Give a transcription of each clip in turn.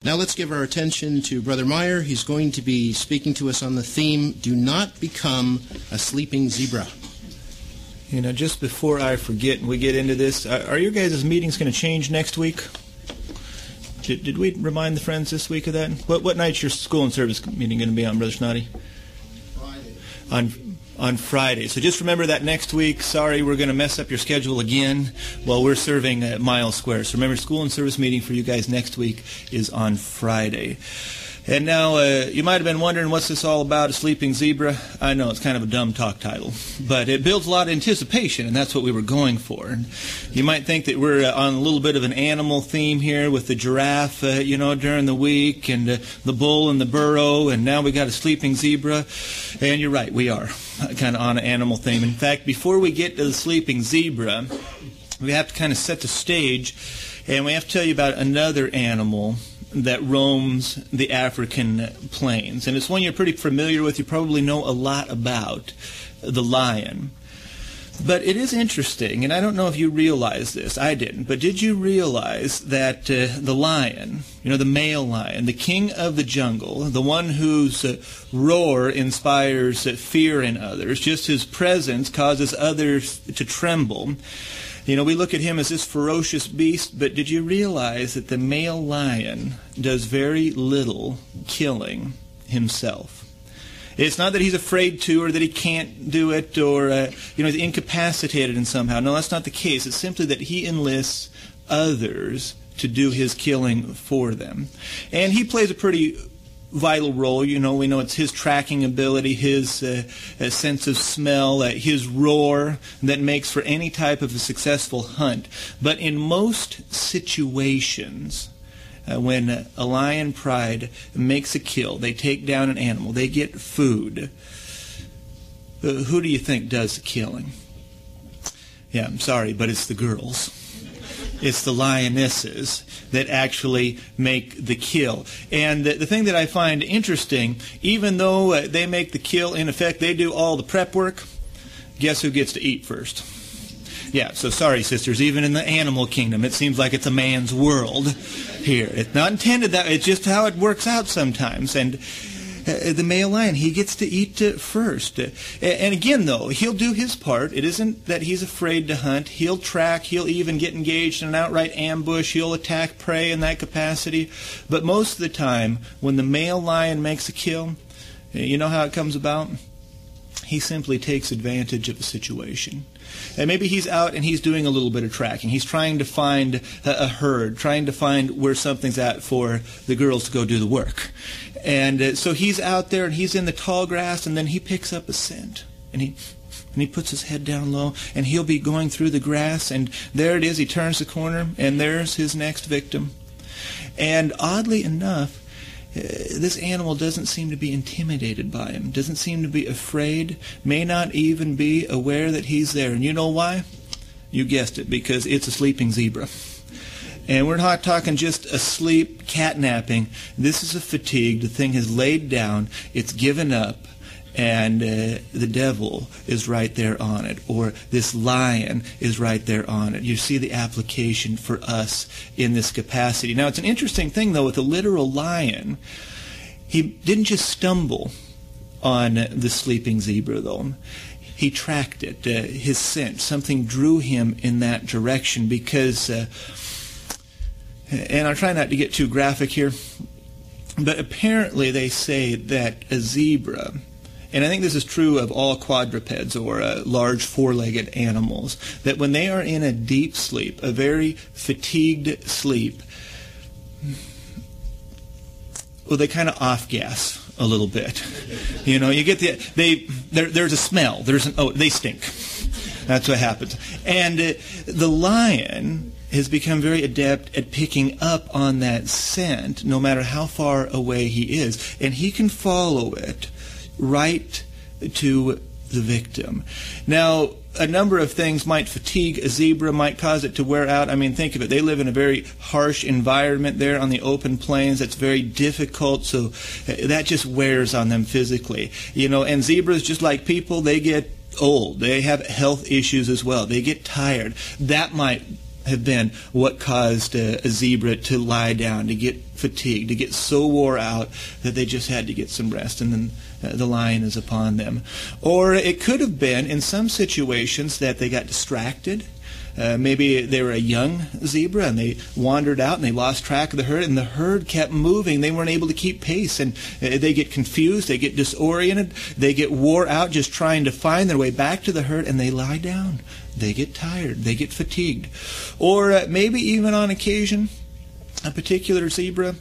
Now let's give our attention to Brother Mier. He's going to be speaking to us on the theme, Do Not Become a Sleeping Zebra. You know, just before I forget and we get into this, are your guys' meetings going to change next week? Did we remind the friends this week of that? What night's your school and service meeting going to be on, Brother Snotty? Friday. On Friday. So just remember that next week. Sorry, we're going to mess up your schedule again while we're serving at Miles Square. So remember, school and service meeting for you guys next week is on Friday. And now, you might have been wondering, what's this all about, a sleeping zebra? I know, it's kind of a dumb talk title, but it builds a lot of anticipation, and that's what we were going for. And you might think that we're on a little bit of an animal theme here with the giraffe, during the week, and the bull and the burro, and now we got a sleeping zebra. And you're right, we are kind of on an animal theme. In fact, before we get to the sleeping zebra, we have to kind of set the stage, and we have to tell you about another animal that roams the African plains. And it's one you're pretty familiar with. You probably know a lot about, the lion. But it is interesting, and I don't know if you realize this. I didn't. But did you realize that the lion, the male lion, the king of the jungle, the one whose roar inspires fear in others, just his presence causes others to tremble. We look at him as this ferocious beast, but did you realize that the male lion does very little killing himself? It's not that he's afraid to, or that he can't do it, or he's incapacitated in somehow. No, that's not the case. It's simply that he enlists others to do his killing for them. And he plays a pretty vital role. We know it's his tracking ability, his sense of smell, his roar that makes for any type of a successful hunt. But in most situations, when a lion pride makes a kill, they take down an animal, they get food, who do you think does the killing? Yeah, I'm sorry, but it's the girls. It's the lionesses that actually make the kill. And the thing that I find interesting, even though they make the kill, in effect, they do all the prep work, guess who gets to eat first? Yeah, so sorry, sisters, even in the animal kingdom, it seems like it's a man's world here. It's not intended that, it's just how it works out sometimes. And the male lion, he gets to eat first. And again, though, he'll do his part. It isn't that he's afraid to hunt. He'll track. He'll even get engaged in an outright ambush. He'll attack prey in that capacity. But most of the time, when the male lion makes a kill, you know how it comes about? He simply takes advantage of the situation. And maybe he's out and he's doing a little bit of tracking. He's trying to find a herd, trying to find where something's at for the girls to go do the work. And so he's out there and he's in the tall grass, and then he picks up a scent. And he puts his head down low, and he'll be going through the grass, and there it is. He turns the corner, and there's his next victim. And oddly enough, this animal doesn't seem to be intimidated by him, doesn't seem to be afraid, may not even be aware that he's there. And you know why? You guessed it, because it's a sleeping zebra. And we're not talking just asleep, catnapping. This is a fatigue. The thing has laid down, it's given up, and the devil is right there on it, or this lion is right there on it. You see the application for us in this capacity. Now, it's an interesting thing, though, with the literal lion. He didn't just stumble on the sleeping zebra, though. He tracked it, his scent. Something drew him in that direction because, and I'll try not to get too graphic here, but apparently they say that a zebra, and I think this is true of all quadrupeds or large four-legged animals, that when they are in a deep sleep, a very fatigued sleep, well, they kind of off-gas a little bit. You get there's a smell. They stink. That's what happens. And the lion has become very adept at picking up on that scent, no matter how far away he is, and he can follow it right to the victim. Now, a number of things might fatigue a zebra, might cause it to wear out. I mean, think of it. They live in a very harsh environment there on the open plains. That's very difficult, so that just wears on them physically. And zebras, just like people, they get old. They have health issues as well. They get tired. That might have been what caused a zebra to lie down, to get fatigued, to get so wore out that they just had to get some rest, and then the lion is upon them. Or it could have been, in some situations, that they got distracted. Maybe they were a young zebra and they wandered out and they lost track of the herd, and the herd kept moving. They weren't able to keep pace, and they get confused, they get disoriented, they get wore out just trying to find their way back to the herd, and they lie down. They get tired, they get fatigued. Or maybe even on occasion, a particular zebra,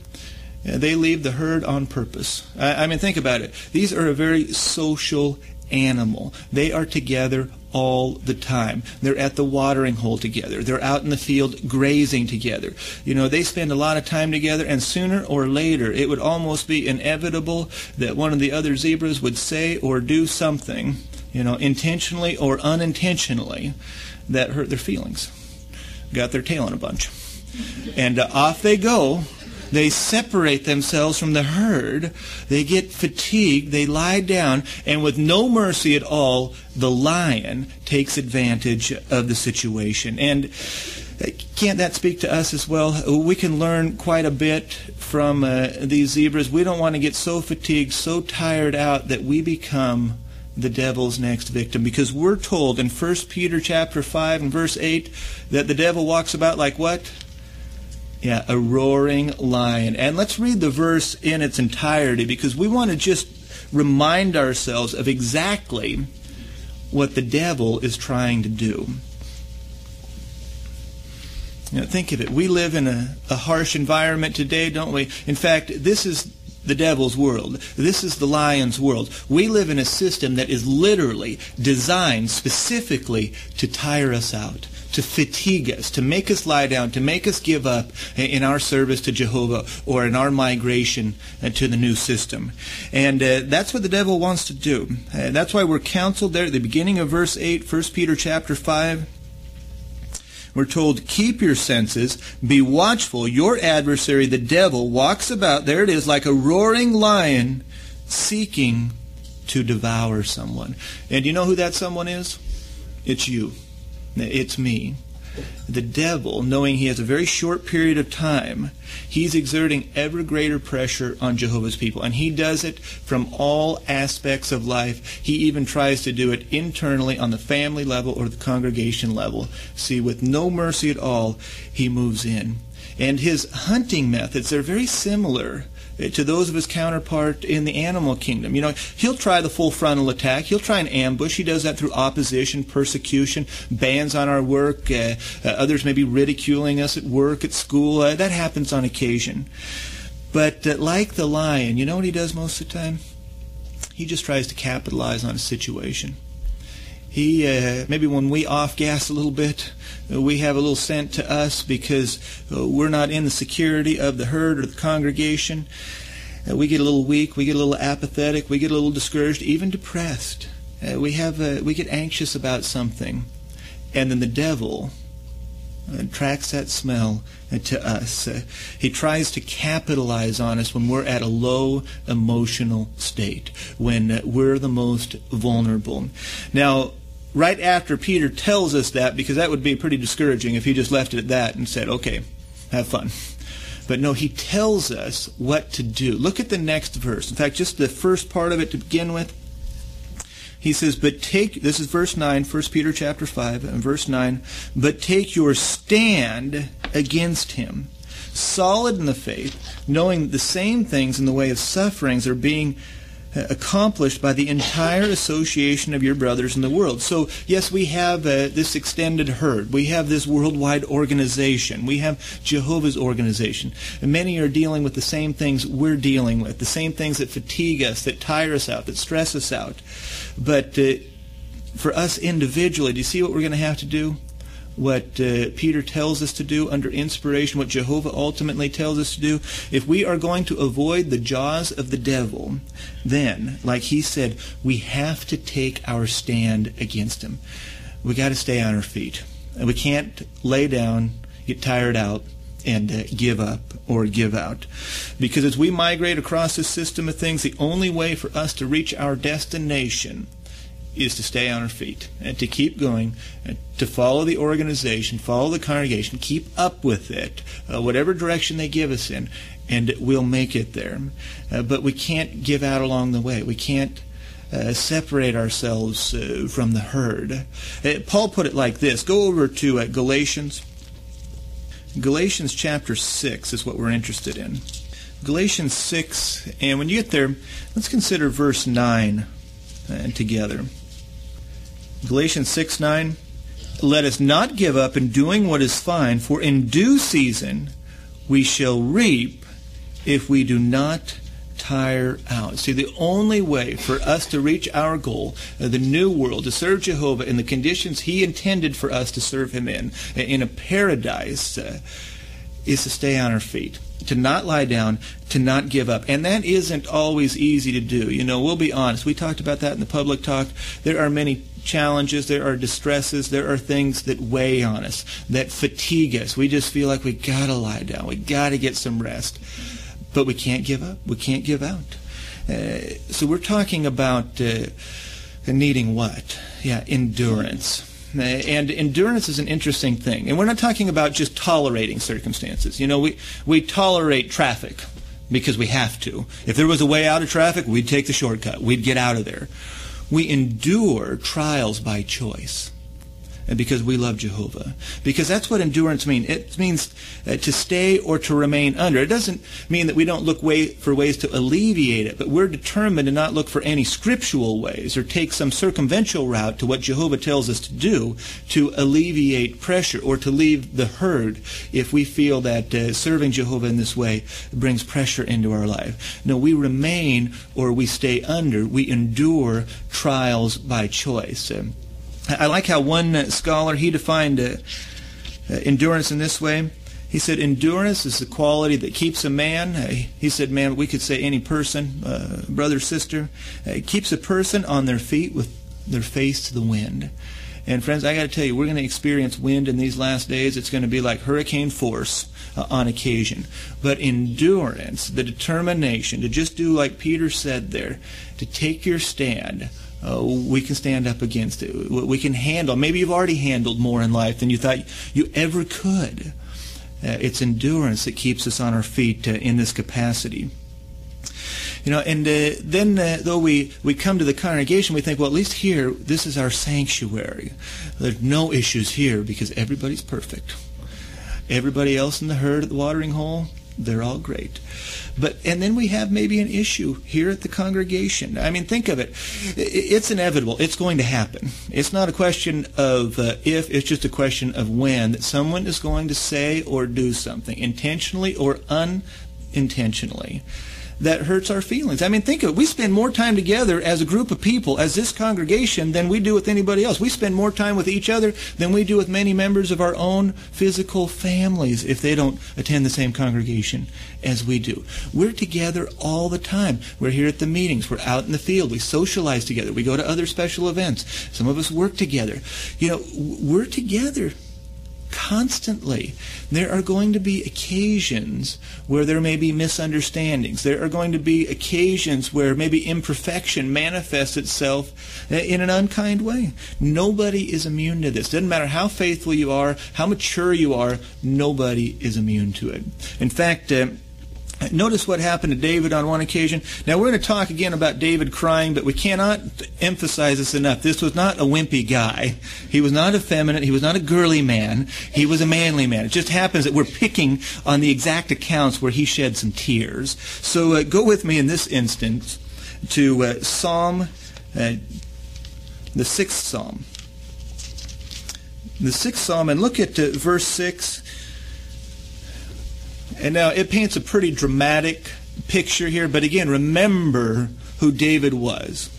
they leave the herd on purpose. I mean, think about it. These are a very social animal. They are together all the time. They're at the watering hole together. They're out in the field grazing together. You know, they spend a lot of time together, and sooner or later it would almost be inevitable that one of the other zebras would say or do something, you know, intentionally or unintentionally, that hurt their feelings. Got their tail in a bunch. And off they go. They separate themselves from the herd. They get fatigued. They lie down. And with no mercy at all, the lion takes advantage of the situation. And can't that speak to us as well? We can learn quite a bit from these zebras. We don't want to get so fatigued, so tired out that we become the devil's next victim. Because we're told in 1 Peter chapter 5 and verse 8 that the devil walks about like what? Yeah, a roaring lion. And let's read the verse in its entirety, because we want to just remind ourselves of exactly what the devil is trying to do. You know, think of it. We live in a harsh environment today, don't we? In fact, this is the devil's world. This is the lion's world. We live in a system that is literally designed specifically to tire us out, to fatigue us, to make us lie down, to make us give up in our service to Jehovah or in our migration to the new system. And that's what the devil wants to do. That's why we're counseled there at the beginning of verse 8, 1 Peter chapter 5. We're told, keep your senses, be watchful. Your adversary, the devil, walks about, there it is, like a roaring lion, seeking to devour someone. And you know who that someone is? It's you. It's me. The devil, knowing he has a very short period of time, he's exerting ever greater pressure on Jehovah's people. And he does it from all aspects of life. He even tries to do it internally on the family level or the congregation level. See, with no mercy at all, he moves in. And his hunting methods, they're very similar to those of his counterpart in the animal kingdom. You know, he'll try the full frontal attack. He'll try an ambush. He does that through opposition, persecution, bans on our work. Others may be ridiculing us at work, at school. That happens on occasion. But like the lion, you know what he does most of the time? He just tries to capitalize on a situation. He, maybe when we off-gas a little bit, we have a little scent to us because we're not in the security of the herd or the congregation. We get a little weak, we get a little apathetic, we get a little discouraged, even depressed. We get anxious about something. And then the devil tracks that smell to us. He tries to capitalize on us when we're at a low emotional state, when we're the most vulnerable. Now, right after Peter tells us that, because that would be pretty discouraging if he just left it at that and said, okay, have fun. But no, he tells us what to do. Look at the next verse. In fact, just the first part of it to begin with. He says, but take, this is verse 9, 1 Peter chapter 5, and verse 9, but take your stand against him, solid in the faith, knowing that the same things in the way of sufferings are being accomplished by the entire association of your brothers in the world. So, yes, we have this extended herd. We have this worldwide organization. We have Jehovah's organization. And many are dealing with the same things we're dealing with, the same things that fatigue us, that tire us out, that stress us out. But for us individually, do you see what we're going to have to do? What Peter tells us to do under inspiration, what Jehovah ultimately tells us to do. If we are going to avoid the jaws of the devil, then, like he said, we have to take our stand against him. We got to stay on our feet. We can't lay down, get tired out, and give up or give out. Because as we migrate across this system of things, the only way for us to reach our destination is to stay on our feet and to keep going, and to follow the organization, follow the congregation, keep up with it, whatever direction they give us in, and we'll make it there. But we can't give out along the way. We can't separate ourselves from the herd. Paul put it like this. Go over to Galatians. Galatians chapter 6 is what we're interested in. Galatians 6, and when you get there, let's consider verse 9 together. Galatians 6:9. Let us not give up in doing what is fine, for in due season we shall reap if we do not tire out. See, the only way for us to reach our goal, the new world, to serve Jehovah in the conditions He intended for us to serve Him in a paradise, is to stay on our feet, to not lie down, to not give up. And that isn't always easy to do. You know, we'll be honest. We talked about that in the public talk. There are many challenges, there are distresses, there are things that weigh on us, that fatigue us. We just feel like we got to lie down. We got to get some rest. But we can't give up. We can't give out. So we're talking about needing what? Yeah, endurance. And endurance is an interesting thing. And we're not talking about just tolerating circumstances. You know, we tolerate traffic because we have to. If there was a way out of traffic, we'd take the shortcut. We'd get out of there. We endure trials by choice. And because we love Jehovah. Because that's what endurance means. It means to stay or to remain under. It doesn't mean that we don't look for ways to alleviate it, but we're determined to not look for any scriptural ways or take some circumventional route to what Jehovah tells us to do to alleviate pressure or to leave the herd if we feel that serving Jehovah in this way brings pressure into our life. No, we remain or we stay under. We endure trials by choice. I like how one scholar, he defined endurance in this way. He said, endurance is the quality that keeps a man, he said, man, we could say any person, brother, sister, keeps a person on their feet with their face to the wind. And friends, I got to tell you, we're going to experience wind in these last days. It's going to be like hurricane force on occasion. But endurance, the determination to just do like Peter said there, to take your stand, we can stand up against it. We can handle. Maybe you've already handled more in life than you thought you ever could. It's endurance that keeps us on our feet in this capacity. You know, and then though we come to the congregation, we think, well, at least here, this is our sanctuary. There's no issues here because everybody's perfect. Everybody else in the herd at the watering hole, they're all great. And then we have maybe an issue here at the congregation. I mean, think of it. It's inevitable. It's going to happen. It's not a question of if, it's just a question of when, that someone is going to say or do something, intentionally or unintentionally, that hurts our feelings. I mean, think of it. We spend more time together as a group of people, as this congregation, than we do with anybody else. We spend more time with each other than we do with many members of our own physical families if they don't attend the same congregation as we do. We're together all the time. We're here at the meetings. We're out in the field. We socialize together. We go to other special events. Some of us work together. You know, we're together constantly. There are going to be occasions where there may be misunderstandings. There are going to be occasions where maybe imperfection manifests itself in an unkind way. Nobody is immune to this. Doesn't matter how faithful you are, how mature you are, nobody is immune to it. In fact, notice what happened to David on one occasion. Now, we're going to talk again about David crying, but we cannot emphasize this enough. This was not a wimpy guy. He was not effeminate. He was not a girly man. He was a manly man. It just happens that we're picking on the exact accounts where he shed some tears. So go with me in this instance to Psalm, the 6th Psalm. The 6th Psalm, and look at verse 6. And now it paints a pretty dramatic picture here, but again, remember who David was.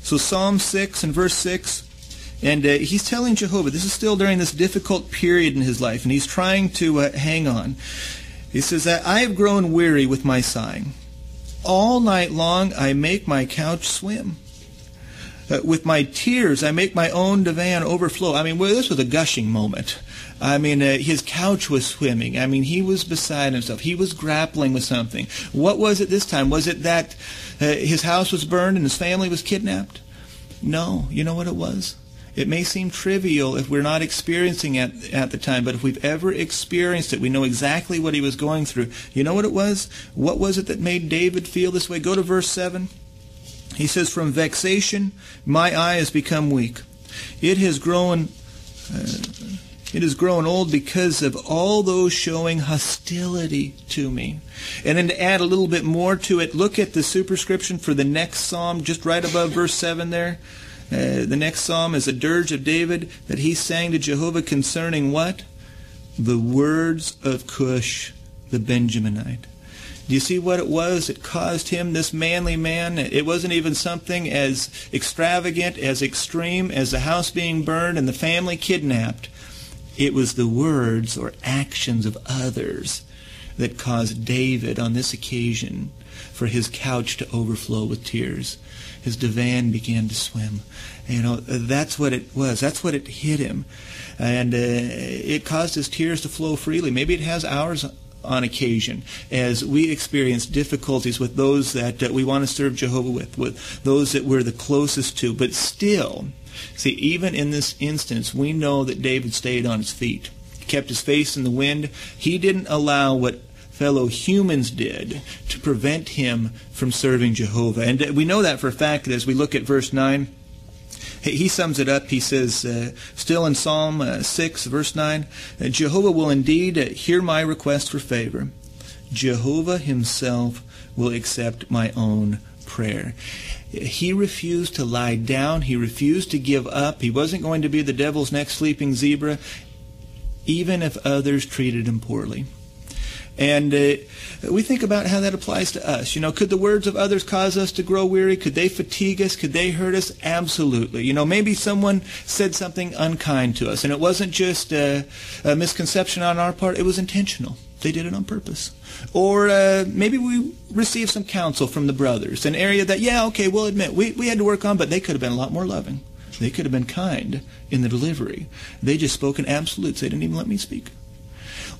So Psalm 6 and verse 6, and he's telling Jehovah, this is still during this difficult period in his life, and he's trying to hang on. He says, I have grown weary with my sighing. All night long I make my couch swim. With my tears I make my own divan overflow. I mean, well, this was a gushing moment. I mean, his couch was swimming. I mean, he was beside himself. He was grappling with something. What was it this time? Was it that his house was burned and his family was kidnapped? No, you know what it was? It may seem trivial if we're not experiencing it at the time, but if we've ever experienced it, we know exactly what he was going through. You know what it was? What was it that made David feel this way? Go to verse 7. He says, "From vexation my eye has become weak. It has grown old because of all those showing hostility to me." And then to add a little bit more to it, look at the superscription for the next psalm, just right above verse 7 there. The next psalm is a dirge of David that he sang to Jehovah concerning what? The words of Cush, the Benjaminite. Do you see what it was? It caused him, this manly man, it wasn't even something as extravagant, as extreme as the house being burned and the family kidnapped. It was the words or actions of others that caused David on this occasion for his couch to overflow with tears. His divan began to swim. You know, that's what it was. That's what it hit him. And it caused his tears to flow freely. Maybe it has ours on occasion as we experience difficulties with those that we want to serve Jehovah with those that we're the closest to. But still, see, even in this instance, we know that David stayed on his feet. He kept his face in the wind. He didn't allow what fellow humans did to prevent him from serving Jehovah. And we know that for a fact as we look at verse 9. He sums it up. He says, still in Psalm 6, verse 9, "Jehovah will indeed hear my request for favor. Jehovah himself will accept my own prayer." He refused to lie down. He refused to give up. He wasn't going to be the devil's next sleeping zebra, even if others treated him poorly. And we think about how that applies to us. You know, could the words of others cause us to grow weary? Could they fatigue us? Could they hurt us? Absolutely. You know, maybe someone said something unkind to us, and it wasn't just a misconception on our part. It was intentional. They did it on purpose. Or maybe we received some counsel from the brothers, an area that, we'll admit, we had to work on, but they could have been a lot more loving. They could have been kind in the delivery. They just spoke in absolutes. They didn't even let me speak.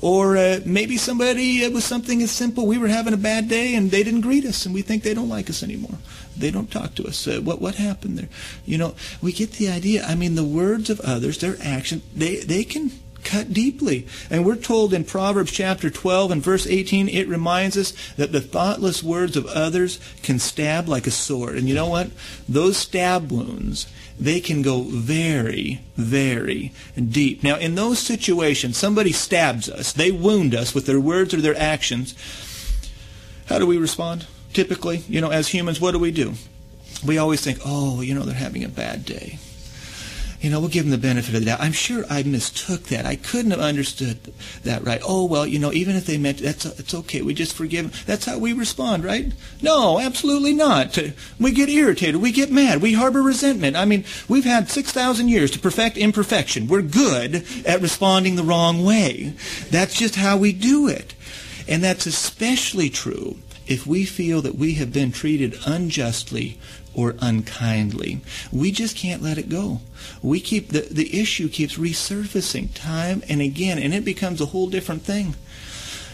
Or maybe somebody, it was something as simple. We were having a bad day and they didn't greet us and we think they don't like us anymore. They don't talk to us. What happened there? You know, we get the idea. I mean, the words of others, their action, they can cut deeply. And we're told in Proverbs chapter 12 and verse 18, it reminds us that the thoughtless words of others can stab like a sword. And you know what? Those stab wounds, they can go very, very deep. Now, in those situations, somebody stabs us. They wound us with their words or their actions. How do we respond? Typically, you know, as humans, what do? We always think, they're having a bad day. You know, we'll give them the benefit of the doubt. I'm sure I mistook that. I couldn't have understood that right. Even if they meant it's okay. We just forgive them. That's how we respond, right? No, absolutely not. We get irritated. We get mad. We harbor resentment. I mean, we've had 6,000 years to perfect imperfection. We're good at responding the wrong way. That's just how we do it. And that's especially true if we feel that we have been treated unjustly or unkindly. We just can't let it go. We keep the issue keeps resurfacing time and again, and it becomes a whole different thing.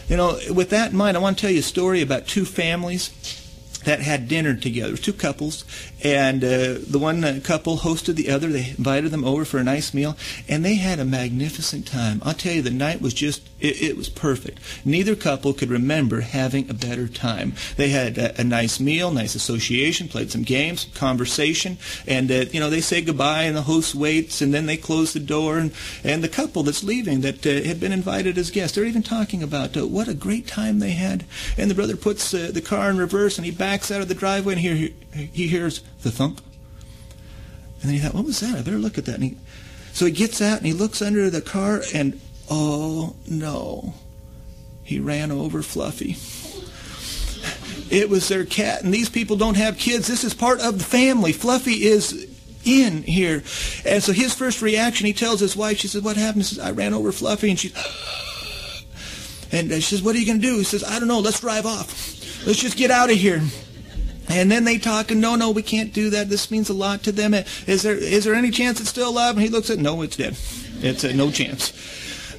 You know, with that in mind, I want to tell you a story about two families that had dinner together, two couples, and the one couple hosted the other. They invited them over for a nice meal, and they had a magnificent time. I'll tell you, the night was just, it was perfect. Neither couple could remember having a better time. They had a nice meal, nice association, played some games, conversation, and they say goodbye, and the host waits, and then they close the door, and the couple that's leaving that had been invited as guests, they're even talking about what a great time they had. And the brother puts the car in reverse, and he backs out of the driveway, and he hears the thump. And then he thought, what was that? I better look at that. So he gets out and he looks under the car, and oh no, he ran over Fluffy. It was their cat, and these people don't have kids. This is part of the family. Fluffy is in here. And so his first reaction, he tells his wife, she says, what happened? He says, I ran over Fluffy. And she says, what are you going to do? He says, I don't know, let's drive off. Let's just get out of here. And then they talk, and no, we can't do that. This means a lot to them. Is there any chance it's still alive? And he looks at, no, it's dead. It's no chance.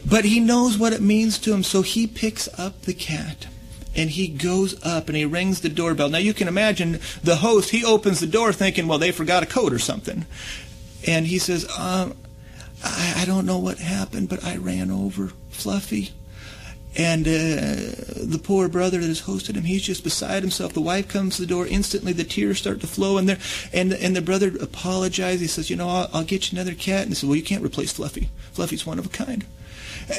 But he knows what it means to him, so he picks up the cat and he goes up and he rings the doorbell. Now you can imagine the host, he opens the door thinking, well, they forgot a code or something. And he says, I don't know what happened, but I ran over Fluffy. And the poor brother that has hosted him, he's just beside himself. The wife comes to the door. Instantly, the tears start to flow. And the brother apologizes. He says, I'll get you another cat. And he says, well, you can't replace Fluffy. Fluffy's one of a kind.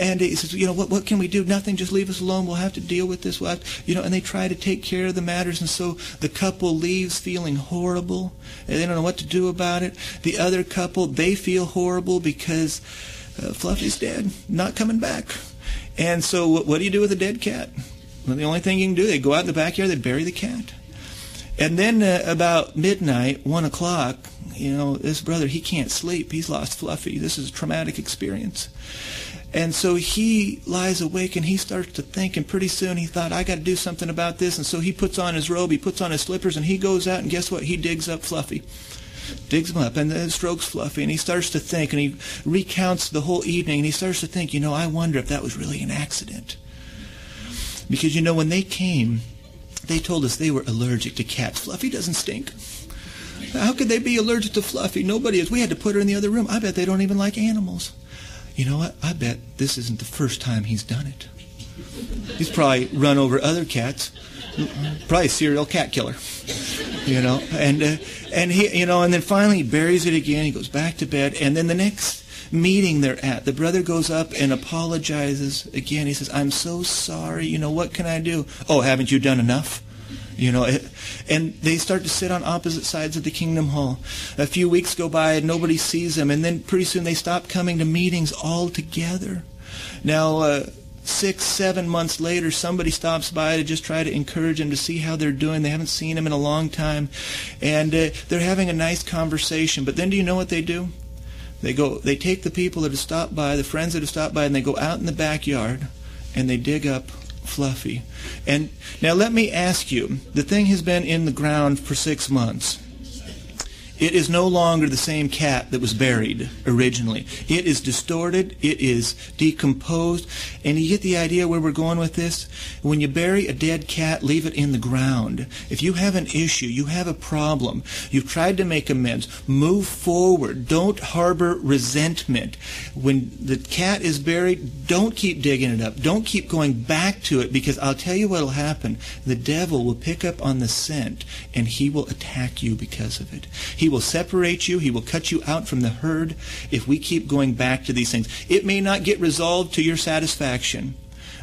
And he says, what can we do? Nothing. Just leave us alone. We'll have to deal with this. And they try to take care of the matters. And so the couple leaves feeling horrible. And they don't know what to do about it. The other couple, they feel horrible because Fluffy's dead, not coming back. And so what do you do with a dead cat? Well, the only thing you can do, they go out in the backyard, they bury the cat. And then about midnight, 1 o'clock, this brother, he can't sleep. He's lost Fluffy. This is a traumatic experience. And so he lies awake and he starts to think, and pretty soon he thought, I got to do something about this. And so he puts on his robe, he puts on his slippers, and he goes out, and guess what? He digs up Fluffy. Digs him up and then strokes Fluffy, and he starts to think, and he recounts the whole evening, and he starts to think, I wonder if that was really an accident. Because, when they came, they told us they were allergic to cats. Fluffy doesn't stink. How could they be allergic to Fluffy? Nobody is. We had to put her in the other room. I bet they don't even like animals. You know what? I bet this isn't the first time he's done it. He's probably run over other cats. Probably a serial cat killer. And he, and then finally he buries it again. He goes back to bed, and then the next meeting they're at, the brother goes up and apologizes again. He says, I'm so sorry. What can I do? Oh, haven't you done enough? And they start to sit on opposite sides of the Kingdom Hall. A few weeks go by and nobody sees them, and then pretty soon they stop coming to meetings altogether. Now, 6-7 months later, somebody stops by to just try to encourage them to see how they're doing. They haven't seen them in a long time, and they're having a nice conversation. But then do you know what they do? They take the people that have stopped by, the friends that have stopped by, and they go out in the backyard, and they dig up Fluffy. And now let me ask you, the thing has been in the ground for 6 months. It is no longer the same cat that was buried originally. It is distorted. It is decomposed. And you get the idea where we're going with this? When you bury a dead cat, leave it in the ground. If you have an issue, you have a problem, you've tried to make amends, move forward. Don't harbor resentment. When the cat is buried, don't keep digging it up. Don't keep going back to it, because I'll tell you what will happen. The devil will pick up on the scent, and he will attack you because of it. He will separate you. He will cut you out from the herd if we keep going back to these things. It may not get resolved to your satisfaction,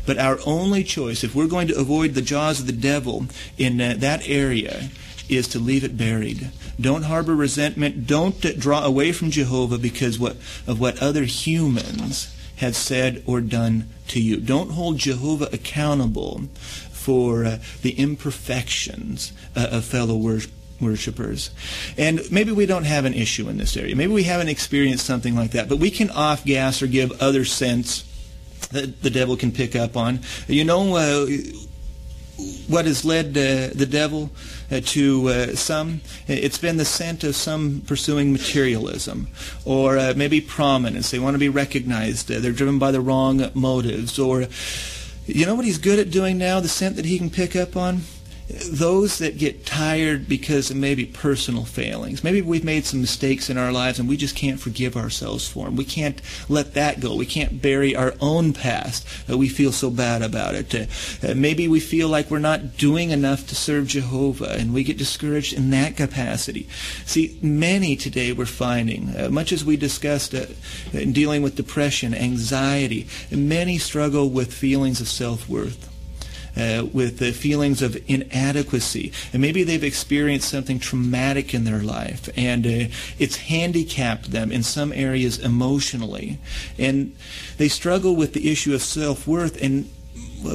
but our only choice, if we're going to avoid the jaws of the devil in that area, is to leave it buried. Don't harbor resentment. Don't draw away from Jehovah because of what other humans have said or done to you. Don't hold Jehovah accountable for the imperfections of fellow worshippers. And maybe we don't have an issue in this area. Maybe we haven't experienced something like that, but we can off-gas or give other scents that the devil can pick up on. What has led the devil to some? It's been the scent of some pursuing materialism, or maybe prominence. They want to be recognized. They're driven by the wrong motives. Or, you know what he's good at doing now, the scent that he can pick up on? Those that get tired because of maybe personal failings. Maybe we've made some mistakes in our lives and we just can't forgive ourselves for them. We can't let that go. We can't bury our own past. We feel so bad about it. Maybe we feel like we're not doing enough to serve Jehovah, and we get discouraged in that capacity. See, many today we're finding, much as we discussed in dealing with depression, anxiety, many struggle with feelings of self-worth. With the feelings of inadequacy. And maybe they've experienced something traumatic in their life, and it's handicapped them in some areas emotionally. And they struggle with the issue of self-worth, and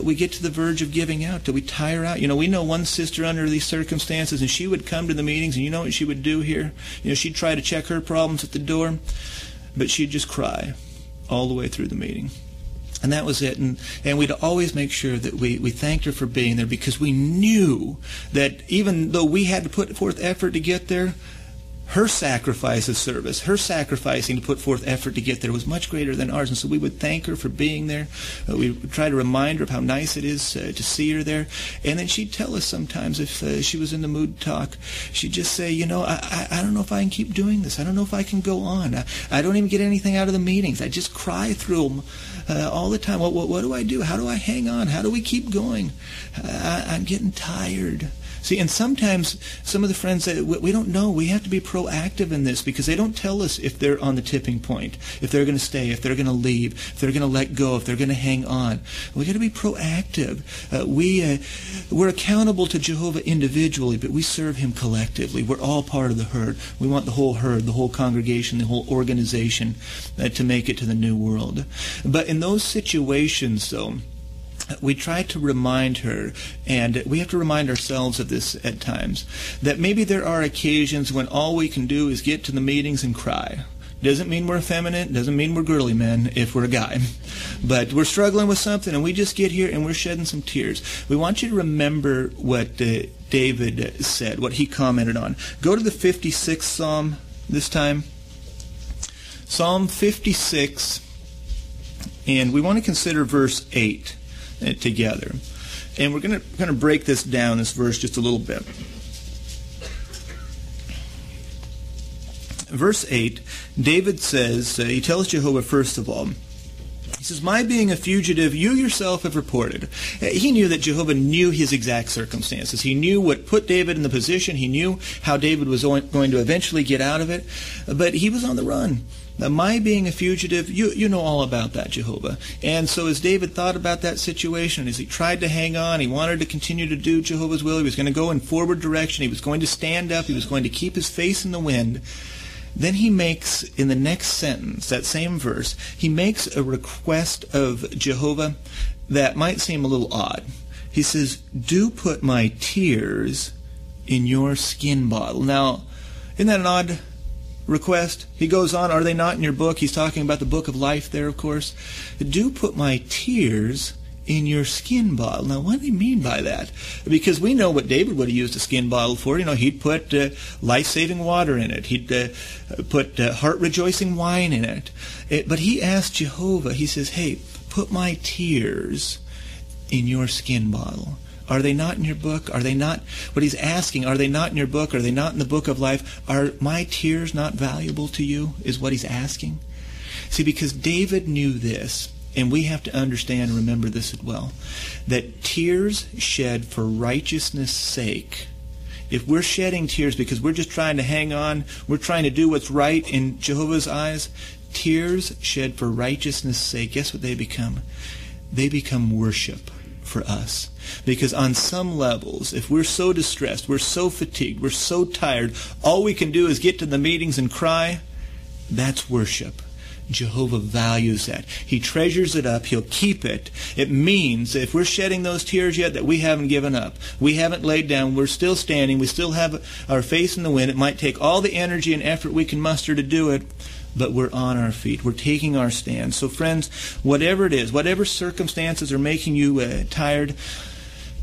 we get to the verge of giving out. Do we tire out? We know one sister under these circumstances, and she would come to the meetings, and you know what she would do here? She'd try to check her problems at the door, but she'd just cry all the way through the meeting. And that was it. And we'd always make sure that we thanked her for being there, because we knew that even though we had to put forth effort to get there, her sacrifice of service, her sacrificing to put forth effort to get there was much greater than ours. And so we would thank her for being there. We would try to remind her of how nice it is to see her there. And then she'd tell us sometimes if she was in the mood to talk, she'd just say, I don't know if I can keep doing this. I don't know if I can go on. I don't even get anything out of the meetings. I just cry through them all the time. What do I do? How do I hang on? How do we keep going? I'm getting tired. See, and sometimes some of the friends, we don't know. We have to be proactive in this because they don't tell us if they're on the tipping point, if they're going to stay, if they're going to leave, if they're going to let go, if they're going to hang on. We got to be proactive. We're accountable to Jehovah individually, but we serve him collectively. We're all part of the herd. We want the whole herd, the whole congregation, the whole organization to make it to the new world. But in those situations, though, we try to remind her, and we have to remind ourselves of this at times, that maybe there are occasions when all we can do is get to the meetings and cry. Doesn't mean we're effeminate, doesn't mean we're girly men if we're a guy. But we're struggling with something and we just get here and we're shedding some tears. We want you to remember what David said, what he commented on. Go to the 56th Psalm this time. Psalm 56, and we want to consider verse 8. Together. And we're going to break this down, this verse, just a little bit. Verse 8, David says, he tells Jehovah first of all, he says, my being a fugitive, you yourself have reported. He knew that Jehovah knew his exact circumstances. He knew what put David in the position. He knew how David was going to eventually get out of it. But he was on the run. Now, my being a fugitive, you know all about that, Jehovah. And so as David thought about that situation, as he tried to hang on, he wanted to continue to do Jehovah's will, he was going to go in forward direction, he was going to stand up, he was going to keep his face in the wind. Then he makes, in the next sentence, that same verse, he makes a request of Jehovah that might seem a little odd. He says, do put my tears in your skin bottle. Now, isn't that an odd request? He goes on, are they not in your book? He's talking about the book of life there, of course. Do put my tears in your skin bottle. Now, what do he mean by that? Because we know what David would have used a skin bottle for. He'd put life-saving water in it. He'd put heart-rejoicing wine in it. But he asked Jehovah, he says, hey, put my tears in your skin bottle. Are they not in your book? Are they not, what he's asking, are they not in your book? Are they not in the book of life? Are my tears not valuable to you, is what he's asking. See, because David knew this, and we have to understand and remember this as well, that tears shed for righteousness' sake. If we're shedding tears because we're just trying to hang on, we're trying to do what's right in Jehovah's eyes, tears shed for righteousness' sake, guess what they become? They become worship for us. Because on some levels, if we're so distressed, we're so fatigued, we're so tired, all we can do is get to the meetings and cry, that's worship. Jehovah values that. He treasures it up. He'll keep it. It means if we're shedding those tears yet, that we haven't given up. We haven't laid down. We're still standing. We still have our face in the wind. It might take all the energy and effort we can muster to do it, but we're on our feet. We're taking our stand. So friends, whatever it is, whatever circumstances are making you tired,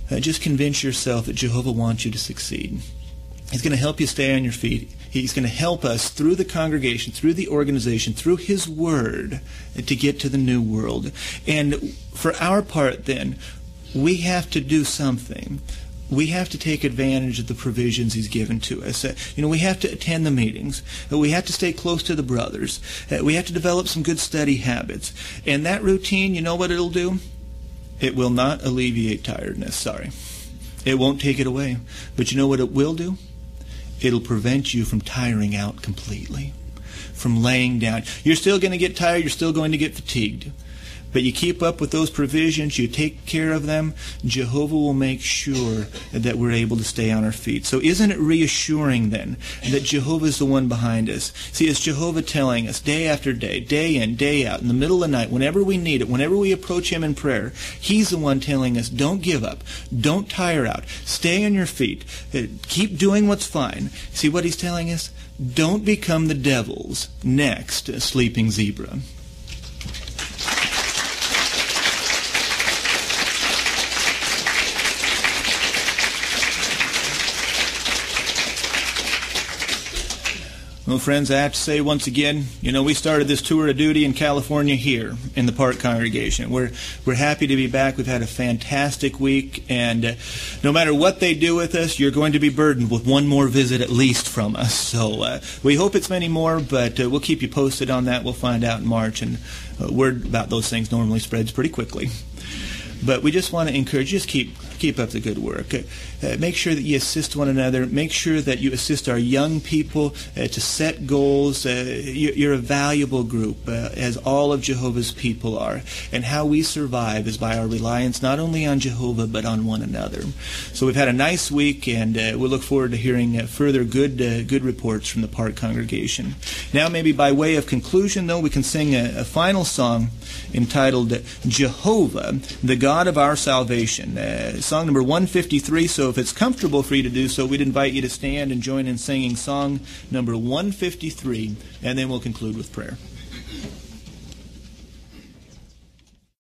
just convince yourself that Jehovah wants you to succeed. He's going to help you stay on your feet. He's going to help us through the congregation, through the organization, through His Word to get to the new world. And for our part then, we have to do something. We have to take advantage of the provisions He's given to us. We have to attend the meetings. We have to stay close to the brothers. We have to develop some good study habits. And that routine, you know what it'll do? It will not alleviate tiredness. Sorry. It won't take it away. But you know what it will do? It'll prevent you from tiring out completely, from laying down. You're still going to get tired. You're still going to get fatigued. But you keep up with those provisions, you take care of them, Jehovah will make sure that we're able to stay on our feet. So isn't it reassuring then that Jehovah is the one behind us? See, it's Jehovah telling us day after day, day in, day out, in the middle of the night, whenever we need it, whenever we approach Him in prayer, He's the one telling us, don't give up, don't tire out, stay on your feet, keep doing what's fine. See what He's telling us? Don't become the devil's next sleeping zebra. Well, friends, I have to say once again, we started this tour of duty in California here in the Park congregation. We're happy to be back. We've had a fantastic week, and no matter what they do with us, you're going to be burdened with one more visit at least from us. So we hope it's many more, but we'll keep you posted on that. We'll find out in March, and word about those things normally spreads pretty quickly. But we just want to encourage you, just keep up the good work. Make sure that you assist one another. Make sure that you assist our young people to set goals. You're a valuable group, as all of Jehovah's people are. And how we survive is by our reliance not only on Jehovah, but on one another. So we've had a nice week, and we look forward to hearing further good reports from the Park congregation. Now, maybe by way of conclusion, though, we can sing a final song entitled Jehovah, the God of our salvation. Song number 153. So if it's comfortable for you to do so, we'd invite you to stand and join in singing song number 153, and then we'll conclude with prayer.